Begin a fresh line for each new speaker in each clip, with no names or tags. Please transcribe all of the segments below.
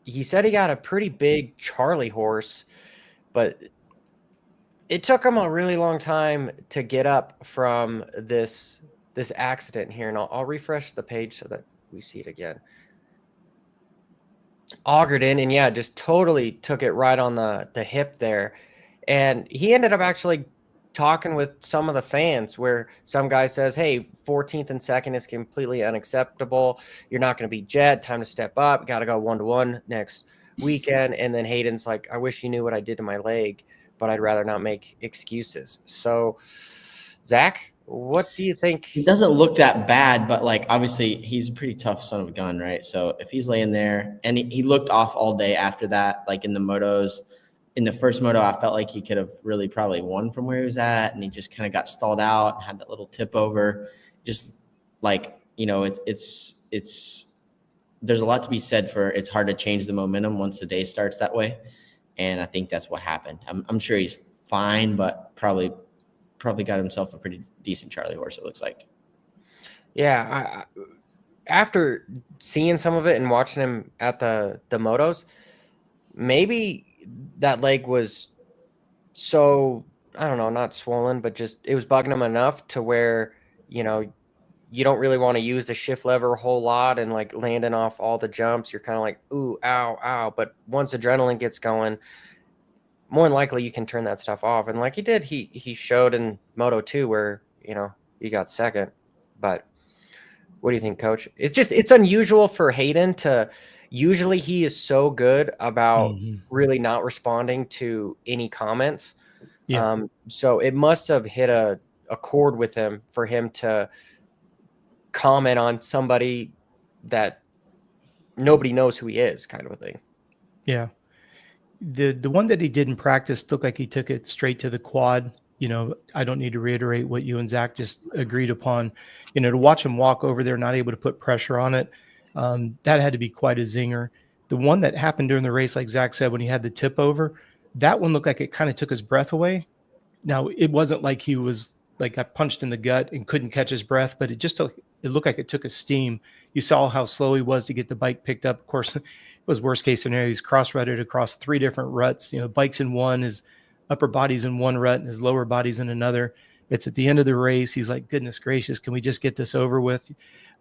he said he got a pretty big Charlie horse, but it took him a really long time to get up from this accident here. And I'll refresh the page so that we see it again. Augured in, and yeah, just totally took it right on the hip there. And he ended up actually talking with some of the fans, where some guy says, hey, 14th and second is completely unacceptable. You're not going to be Jet. Time to step up. Got to go 1-1 next weekend. And then Hayden's like, I wish you knew what I did to my leg, but I'd rather not make excuses. So, Zach, what do you think?
He doesn't look that bad, but like obviously he's a pretty tough son of a gun, right? So if he's laying there, and he looked off all day after that, like in the motos, in the first moto, I felt like he could have really probably won from where he was at, and he just kind of got stalled out and had that little tip over. Just like, you know, it's there's a lot to be said for it's hard to change the momentum once the day starts that way, and I think that's what happened. I'm sure he's fine, but probably got himself a pretty decent Charlie horse, it looks like.
Yeah, after seeing some of it and watching him at the motos, maybe that leg was so, I don't know, not swollen, but just it was bugging him enough to where, you know, you don't really want to use the shift lever a whole lot and like landing off all the jumps. You're kind of like, ooh, ow, ow. But once adrenaline gets going, more than likely you can turn that stuff off. And like he did, he showed in Moto 2 where, you know, he got second. But what do you think, Coach? It's unusual for Hayden to, usually he is so good about really not responding to any comments.
Yeah.
So it must have hit a chord with him for him to comment on somebody that nobody knows who he is, kind of a thing.
Yeah. The one that he did in practice looked like he took it straight to the quad. You know, I don't need to reiterate what you and Zach just agreed upon. You know, to watch him walk over there, not able to put pressure on it, that had to be quite a zinger. The one that happened during the race, like Zach said, when he had the tip over, that one looked like it kind of took his breath away. Now, it wasn't like he was like got punched in the gut and couldn't catch his breath, but it looked like it took his steam. You saw how slow he was to get the bike picked up. Of course, it was worst case scenario. He's cross-rutted across 3 different ruts. You know, bike's in one, his upper body's in one rut, and his lower body's in another. It's at the end of the race. He's like, goodness gracious, can we just get this over with?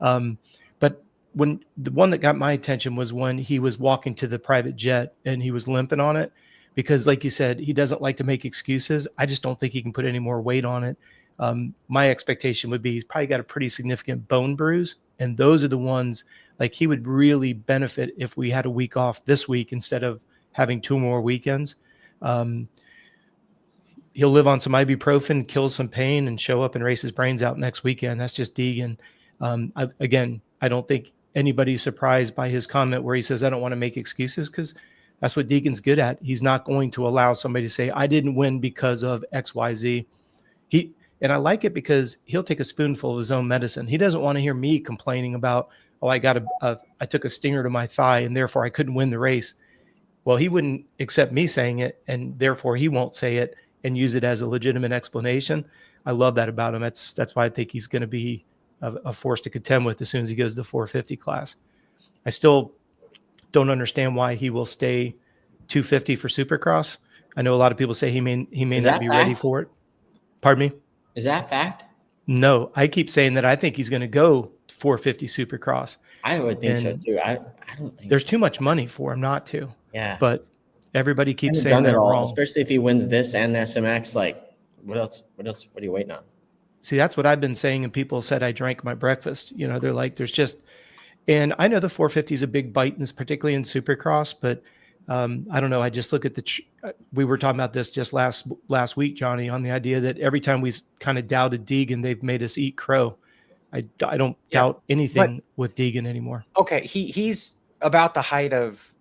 But when the one that got my attention was when he was walking to the private jet and he was limping on it, because like you said, he doesn't like to make excuses. I just don't think he can put any more weight on it. My expectation would be he's probably got a pretty significant bone bruise, and those are the ones like he would really benefit if we had a week off this week instead of having 2 more weekends. He'll live on some ibuprofen, kill some pain, and show up and race his brains out next weekend. That's just Deegan. I don't think anybody's surprised by his comment where he says, I don't want to make excuses, because that's what Deegan's good at. He's not going to allow somebody to say, I didn't win because of X, Y, Z. And I like it because he'll take a spoonful of his own medicine. He doesn't want to hear me complaining about, oh, I took a stinger to my thigh and therefore I couldn't win the race. Well, he wouldn't accept me saying it, and therefore he won't say it and use it as a legitimate explanation. I love that about him. That's why I think he's going to be a force to contend with as soon as he goes to the 450 class. I still don't understand why he will stay 250 for Supercross. I know a lot of people say he may not be ready for it. Pardon me?
Is that fact?
No, I keep saying that I think he's going to go 450 Supercross.
I would think so too. I don't think
there's too much money for him not to.
Yeah.
But everybody keeps saying that wrong.
Especially if he wins this and the SMX. Like, what else? What are you waiting on?
See, that's what I've been saying, and people said I drank my breakfast. You know, they're like, there's just, and I know the 450 is a big bite, particularly in Supercross, but I don't know. I just look at we were talking about this just last week, Johnny, on the idea that every time we've kind of doubted Deegan, they've made us eat crow. I don't doubt anything with Deegan anymore.
Okay, he's about the height of,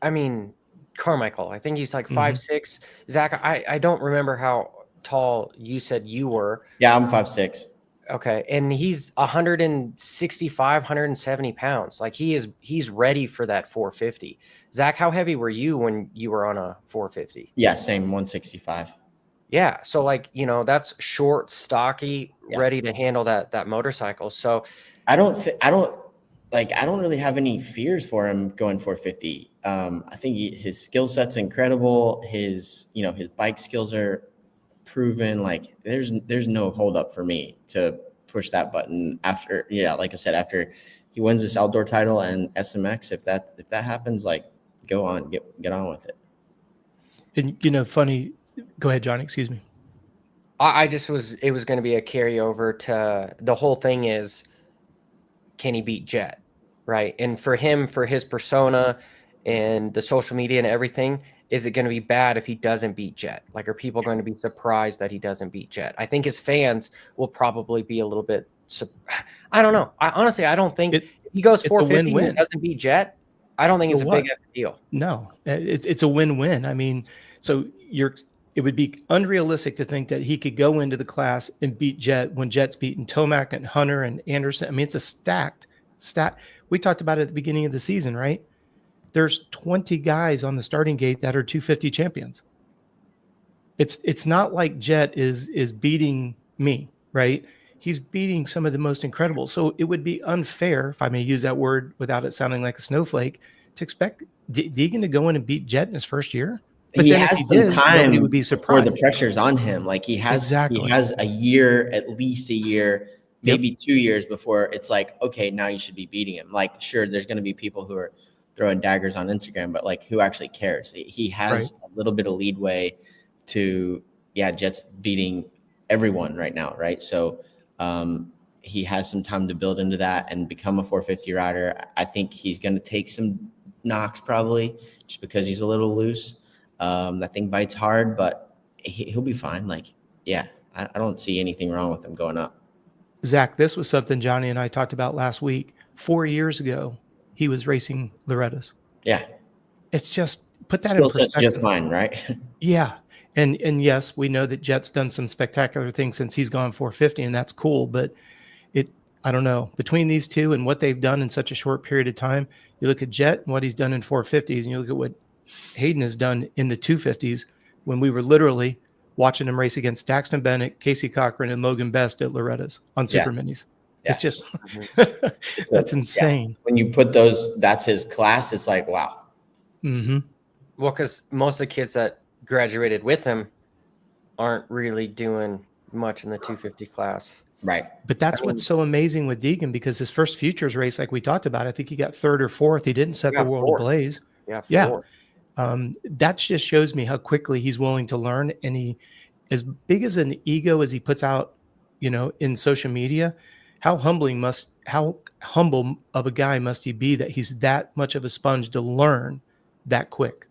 I mean, Carmichael. I think he's like 5'6". Zach, I don't remember how tall you said you were.
Yeah, I'm 5'6".
Okay, and he's 165, 170 pounds. Like he's ready for that 450. Zach, how heavy were you when you were on a 450?
Yeah, same, 165.
Yeah, so like, you know, that's short, stocky, ready to handle that motorcycle. So
I don't like, I don't really have any fears for him going 450. I think his skill set's incredible. His bike skills are proven. Like, there's no hold up for me to push that button after, like I said, after he wins this outdoor title and SMX. If that happens, like, go on, get on with it.
And funny. Go ahead, Johnny. Excuse me.
It was going to be a carryover to the whole thing is, can he beat Jet? Right. And for him, for his persona and the social media and everything, is it going to be bad if he doesn't beat Jet? Like, are people going to be surprised that he doesn't beat Jet? I think his fans will probably be a little bit. I don't know. I don't think if he goes 450 and doesn't beat Jet, I don't think it's a big deal.
No, it's a win-win. I mean, so it would be unrealistic to think that he could go into the class and beat Jet when Jet's beaten Tomac and Hunter and Anderson. I mean, it's a stacked. We talked about it at the beginning of the season, right? There's 20 guys on the starting gate that are 250 champions. It's not like Jet is beating me, right? He's beating some of the most incredible. So it would be unfair, if I may use that word without it sounding like a snowflake, to expect Deegan to go in and beat Jet in his first year. But
he
then
has
if he
some
does,
time
nobody would be surprised.
before the pressure's on him. Like, he has a year, at least a year, maybe 2 years before it's like, okay, now you should be beating him. Like, sure, there's going to be people who are throwing daggers on Instagram, but like, who actually cares? He has a little bit of leadway to, Jet's beating everyone right now, right? So he has some time to build into that and become a 450 rider. I think he's going to take some knocks probably just because he's a little loose. That thing bites hard, but he'll be fine. Like, I don't see anything wrong with him going up.
Zach, this was something Johnny and I talked about last week. 4 years ago, he was racing Loretta's.
Yeah.
It's just, put that in perspective.
Just fine, right?
Yeah. And yes, we know that Jet's done some spectacular things since he's gone 450, and that's cool. But I don't know, between these two and what they've done in such a short period of time, you look at Jet and what he's done in 450s, and you look at what Hayden has done in the 250s, when we were literally watching him race against Daxton Bennett, Casey Cochran, and Logan Best at Loretta's on Super Minis. Yeah. It's just, that's insane.
Yeah. When you put that's his class, it's like, wow.
Mm-hmm.
Well, because most of the kids that graduated with him aren't really doing much in the 250 class.
Right.
But that's what's so amazing with Deegan, because his first futures race, like we talked about, I think he got third or fourth. He didn't set the world ablaze.
Yeah.
That just shows me how quickly he's willing to learn. And he, as big as an ego as he puts out, in social media, how humble of a guy must he be that he's that much of a sponge to learn that quick?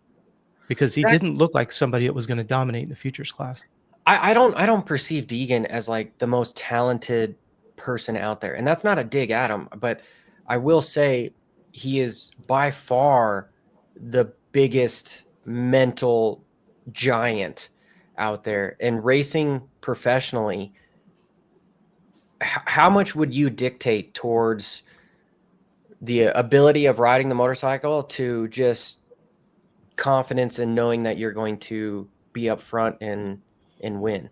Because he didn't look like somebody that was going to dominate in the futures class.
I don't perceive Deegan as like the most talented person out there. And that's not a dig at him, but I will say he is by far the biggest mental giant out there. And racing professionally, how much would you dictate towards the ability of riding the motorcycle to just confidence in knowing that you're going to be up front and win?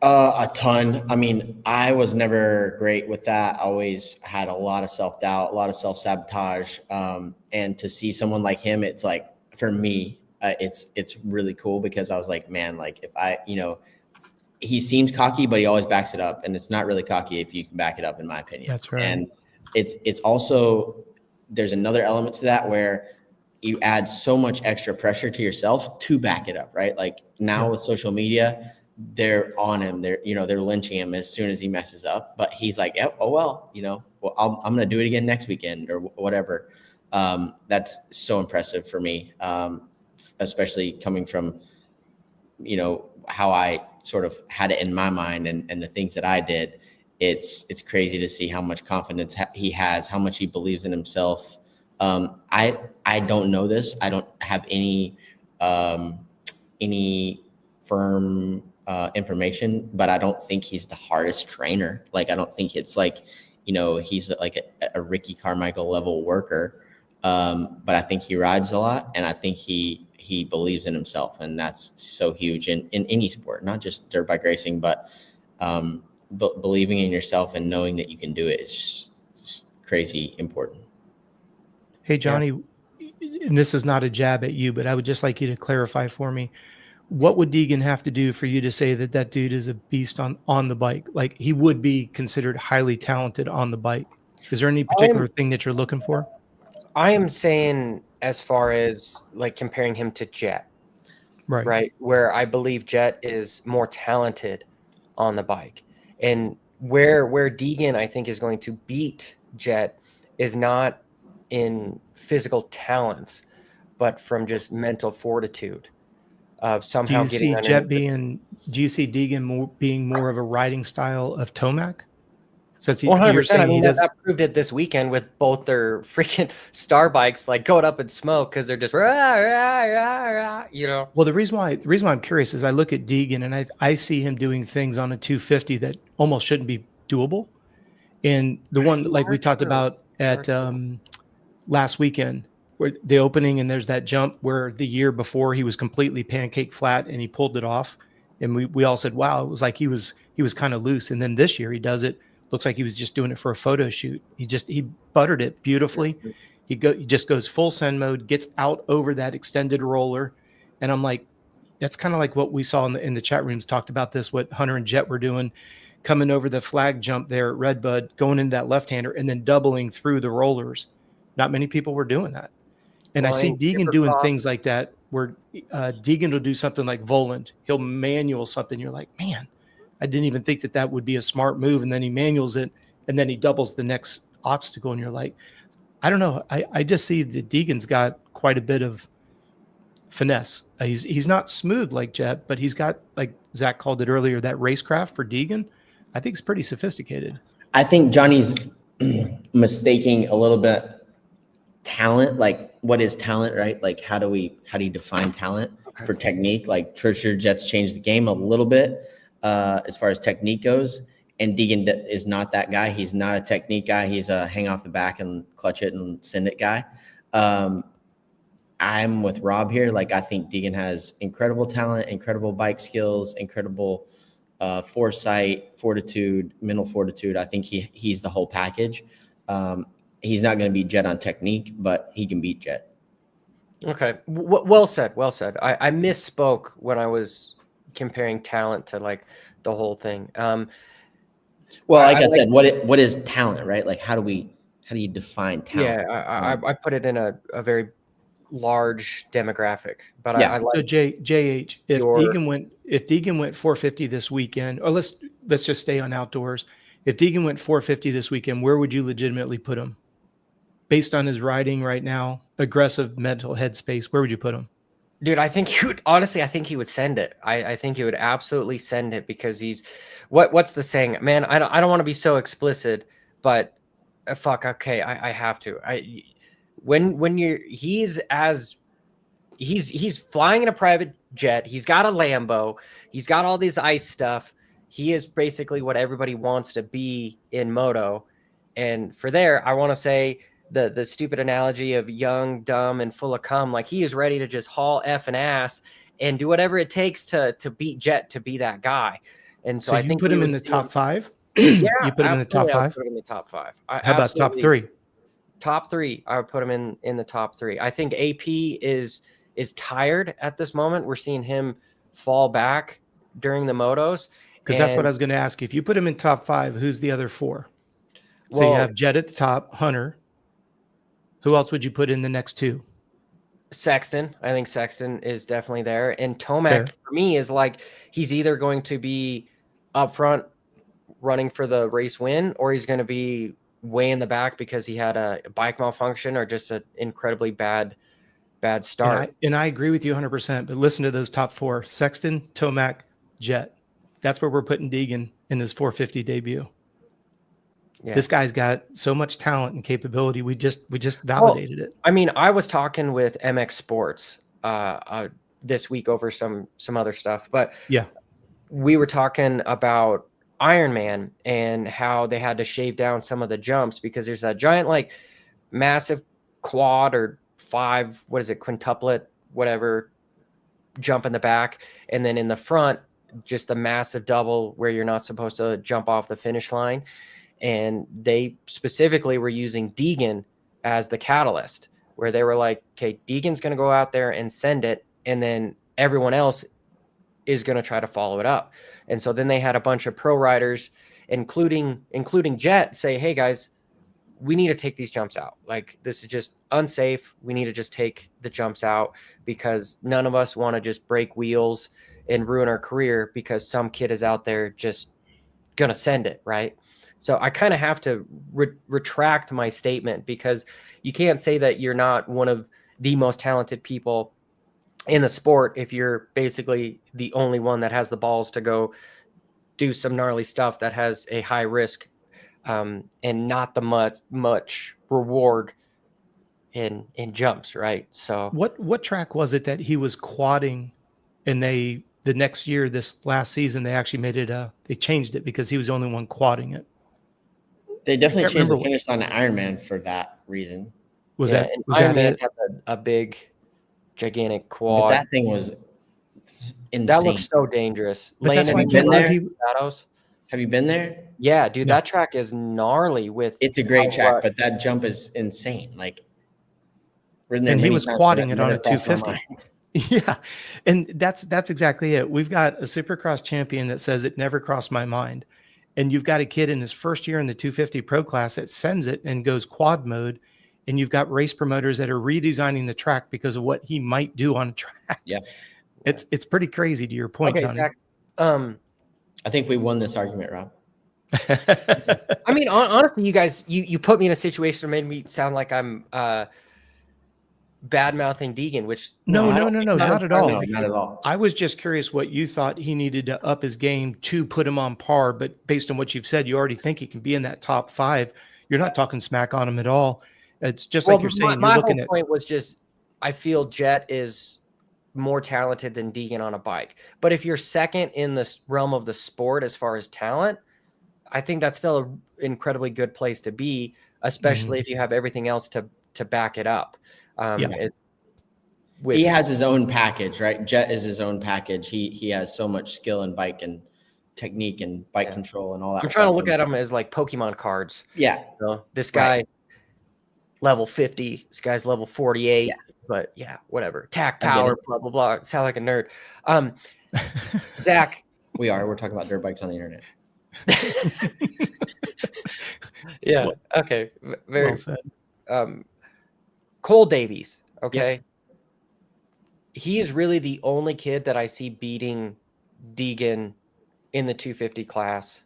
A ton. I mean, I was never great with that. I always had a lot of self-doubt, a lot of self-sabotage. And to see someone like him, it's like, for me, it's really cool, because I was like, man, like, if I, he seems cocky, but he always backs it up. And it's not really cocky if you can back it up, in my opinion.
That's right.
And it's also, there's another element to that where you add so much extra pressure to yourself to back it up, right? Like, now with social media, they're on him. They're lynching him as soon as he messes up. But he's like, I'm going to do it again next weekend or whatever. That's so impressive for me, especially coming from, how I sort of had it in my mind and the things that I did. It's crazy to see how much confidence he has, how much he believes in himself. I don't know this. I don't have any firm information, but I don't think he's the hardest trainer. Like, I don't think it's like, he's like a Ricky Carmichael level worker. But I think he rides a lot, and I think he believes in himself, and that's so huge in any sport, not just dirt bike racing, but believing in yourself and knowing that you can do it is just crazy important.
Hey, Johnny, and this is not a jab at you, but I would just like you to clarify for me. What would Deegan have to do for you to say that that dude is a beast on the bike? Like he would be considered highly talented on the bike. Is there any particular thing that you're looking for?
I am saying as far as like comparing him to Jet, right? Where I believe Jet is more talented on the bike. And where Deegan I think is going to beat Jet is not in physical talents, but from just mental fortitude of
Do
somehow
you
getting
see
underneath.
do you see Deegan being more of a riding style of Tomac? Since you're
100%. I
saying he
mean,
does.
that proved it this weekend with both their freaking star bikes like going up in smoke because they're just rah, rah, rah, rah, you know.
Well, the reason why I'm curious is I look at Deegan and I see him doing things on a 250 that almost shouldn't be doable. And the one
You
like
are
we talked
true.
about at last weekend, where the opening and there's that jump where the year before he was completely pancake flat and he pulled it off, and we all said, "Wow!" It was like he was kind of loose. And then this year he does it. Looks like he was just doing it for a photo shoot. He buttered it beautifully. He just goes full send mode, gets out over that extended roller, and I'm like, that's kind of like what we saw in the chat rooms talked about this. What Hunter and Jet were doing, coming over the flag jump there at Redbud, going into that left hander, and then doubling through the rollers. Not many people were doing that. And I see Deegan doing things like that where Deegan will do something like Voland. He'll manual something. You're like, man, I didn't even think that would be a smart move. And then he manuals it and then he doubles the next obstacle. And you're like, I don't know. I just see that Deegan's got quite a bit of finesse. He's not smooth like Jet, but he's got, like Zach called it earlier, that racecraft for Deegan. I think it's pretty sophisticated.
I think Johnny's mistaking a little bit talent, like what is talent, right? Like how do you define talent for technique? Like for sure Jets changed the game a little bit as far as technique goes, and Deegan is not that guy. He's not a technique guy. He's a hang off the back and clutch it and send it guy. I'm with Rob here. Like I think Deegan has incredible talent, incredible bike skills, incredible foresight, fortitude, mental fortitude. I think he's the whole package. He's not going to beat Jet on technique, but he can beat Jet.
Okay. Well said. Well said. I misspoke when I was comparing talent to like the whole thing.
Well, like I said, what is talent, right? Like how do you define talent?
Yeah, I put it in a very large demographic, but
yeah.
I like
so JH, if Deegan went 450 this weekend, or let's just stay on outdoors. If Deegan went 450 this weekend, where would you legitimately put him? Based on his riding right now, aggressive mental headspace, where would you put him?
Dude, I think he would honestly, I think he would send it. I think he would absolutely send it because he's what's the saying? Man, I don't want to be so explicit, but fuck, okay, I have to. He's flying in a private jet, he's got a Lambo, he's got all this ice stuff. He is basically what everybody wants to be in moto. And for there, I want to say the stupid analogy of young, dumb, and full of cum. Like he is ready to just haul F and ass and do whatever it takes to beat Jet, to be that guy. And so I
you
think
put him in the top 5.
Yeah,
you put him in the top 5.
Put him in the top 5.
How about top 3?
Top 3, I would put him in the top 3. I think AP is tired at this moment. We're seeing him fall back during the motos.
Because that's what I was going to ask. If you put him in top 5, who's the other 4? So
well,
you have Jet at the top, Hunter. Who else would you put in the next 2?
Sexton. I think Sexton is definitely there. And Tomac, for me, is like he's either going to be up front running for the race win, or he's going to be way in the back because he had a bike malfunction or just an incredibly bad start.
And I agree with you 100%. But listen to those top 4: Sexton, Tomac, Jet. That's where we're putting Deegan in his 450 debut. Yeah. This guy's got so much talent and capability. We just validated it.
I mean, I was talking with MX Sports this week over some other stuff, but
yeah,
we were talking about Ironman and how they had to shave down some of the jumps because there's that giant, like massive quad or 5, what is it, quintuplet, whatever, jump in the back. And then in the front, just the massive double where you're not supposed to jump off the finish line. And they specifically were using Deegan as the catalyst, where they were like, okay, Deegan's going to go out there and send it, and then everyone else is going to try to follow it up. And so then they had a bunch of pro riders, including Jet, say, hey guys, we need to take these jumps out. Like, this is just unsafe. We need to just take the jumps out, because none of us want to just break wheels and ruin our career because some kid is out there just going to send it, right? So I kind of have to retract my statement, because you can't say that you're not one of the most talented people in the sport if you're basically the only one that has the balls to go do some gnarly stuff that has a high risk and not the much reward in jumps, right? So
What track was it that he was quadding, and the next year, this last season, they actually made it they changed it because he was the only one quadding it.
They definitely
Can't
changed the
remember
finish line to Ironman for that reason.
Was
yeah,
that
and
was that
Ironman
it?
had a big, gigantic
But
quad
that thing was insane.
that looks so dangerous.
But that's why I
Landon
can't
been
believe
there?
he.
shadows.
Have you been there?
Yeah, dude,
No.
that track is gnarly. With
It's a great
how
track,
rush-
but that jump is insane. Like, ridden there
And he
many
was
times,
quadding
but
it on
never
a
crossed my
250.
mind.
Yeah, and that's exactly it. We've got a Supercross champion that says it never crossed my mind, and you've got a kid in his first year in the 250 pro class that sends it and goes quad mode, and you've got race promoters that are redesigning the track because of what he might do on a track.
Yeah.
It's pretty crazy, to your point,
Okay,
Tony.
Zach.
I think we won this argument, Rob.
I mean, honestly, you guys, you put me in a situation that made me sound like I'm bad mouthing Deegan, which
No,
I don't think
not at all.
No, not at all.
I was just curious what you thought he needed to up his game to put him on par. But based on what you've said, you already think he can be in that top 5. You're not talking smack on him at all. It's just like you're saying.
My
You're looking
whole
at.
point was just, I feel Jet is more talented than Deegan on a bike. But if you're second in this realm of the sport as far as talent, I think that's still an incredibly good place to be, especially if you have everything else to back it up.
He has his own package, right? Jet is his own package. He has so much skill in bike and technique and bike control and all that.
I'm trying to look at them as like Pokemon cards.
Yeah.
So this guy level 50, this guy's level 48, but yeah, whatever. Tack power, blah blah blah. Sound like a nerd. Zach,
we're talking about dirt bikes on the internet.
Yeah. Okay. Very
Well said.
Cole Davies. Okay. He is really the only kid that I see beating Deegan in the 250 class.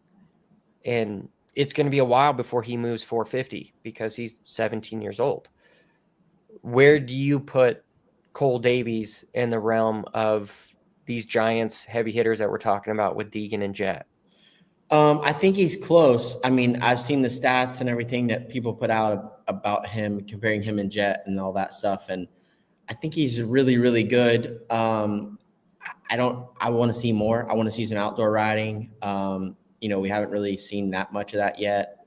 And it's going to be a while before he moves 450 because he's 17 years old. Where do you put Cole Davies in the realm of these giants, heavy hitters that we're talking about with Deegan and Jet?
I think he's close. I mean, I've seen the stats and everything that people put out about him, comparing him and Jet and all that stuff. And I think he's really, really good. I want to see more. I want to see some outdoor riding. We haven't really seen that much of that yet.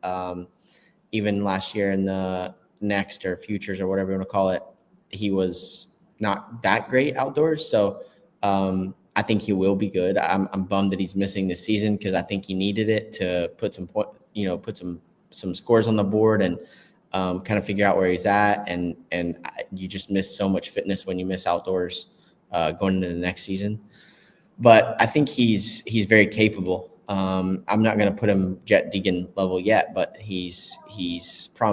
Even last year in the Next or Futures or whatever you want to call it, he was not that great outdoors. So I think he will be good. I'm bummed that he's missing this season because I think he needed it to put some scores on the board and kind of figure out where he's at. And you just miss so much fitness when you miss outdoors going into the next season. But I think he's very capable. I'm not going to put him Jet Deegan level yet, but he's promising.